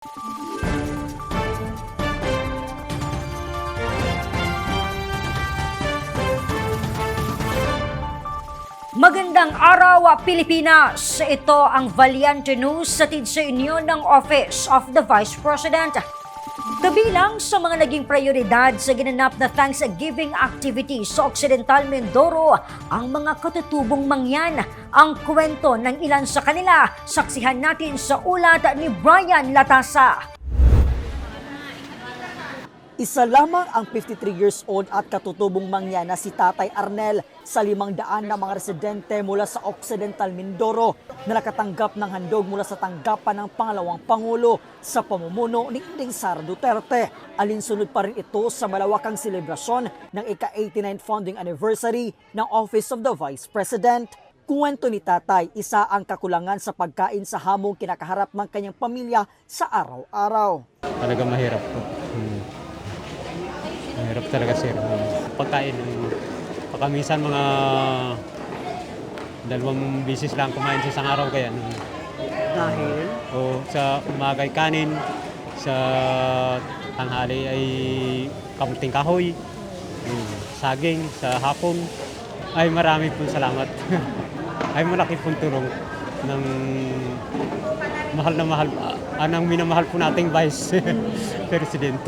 Magandang araw, Pilipinas! Ito ang Valiente News hatid sa inyo ng Office of the Vice President. Kabilang sa mga naging prioridad sa ginanap na Thanksgiving activity sa Occidental Mindoro, ang mga katutubong mangyan. Ang kwento ng ilan sa kanila, saksihan natin sa ulat ni Brian Latasa. Isa lamang ang 53 years old at katutubong mangyan na si Tatay Arnel sa 500 na mga residente mula sa Occidental Mindoro na nakatanggap ng handog mula sa tanggapan ng pangalawang Pangulo sa pamumuno ni Inday Sara Duterte. Alinsunod pa rin ito sa malawakang selebrasyon ng ika-89 founding anniversary ng Office of the Vice President. Kuwento ni Tatay, isa ang kakulangan sa pagkain sa hamong kinakaharap ng kanyang pamilya sa araw-araw. Talagang mahirap po. Mahirap talaga sir. Pagkain, baka minsan mga 2 bisis lang kumain sa isang araw kaya. Dahil? O sa umaga ay kanin, sa tanghali ay kamuting kahoy, saging, sa hapon. Ay marami pong salamat. Ay malaki pong tulong ng mahal na mahal, anang minamahal po nating Vice President.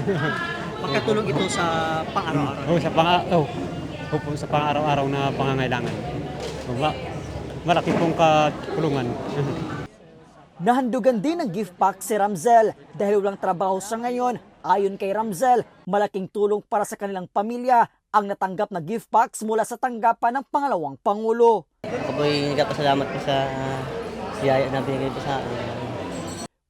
Makatulong ito sa pang-araw-araw? Sa pang-araw-araw na pangangailangan. Malaki pong katulungan. Nahandugan din ng gift pack si Ramzel dahil walang trabaho sa ngayon. Ayon kay Ramzel, malaking tulong para sa kanilang pamilya ang natanggap na gift packs mula sa tanggapan ng pangalawang Pangulo. Ako po'y nagpasalamat po sa siyaya na binigay po sa akin.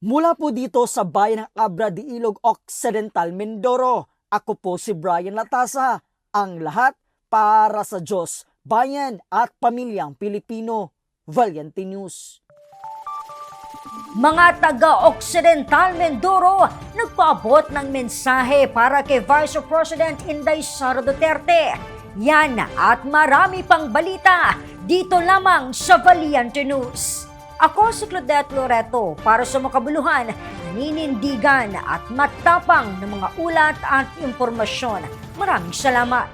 Mula po dito sa bayan ng Abra de Ilog, Occidental Mindoro, ako po si Brian Latasa. Ang lahat para sa Diyos, bayan at pamilyang Pilipino. Valiente News. Mga taga-Occidental Mindoro, nagpaabot ng mensahe para kay Vice President Inday Sara Duterte. Yan at marami pang balita dito lamang sa Valiente News. Ako si Claudette Loreto para sa makabuluhan, ninindigan at matapang ng mga ulat at impormasyon. Maraming salamat.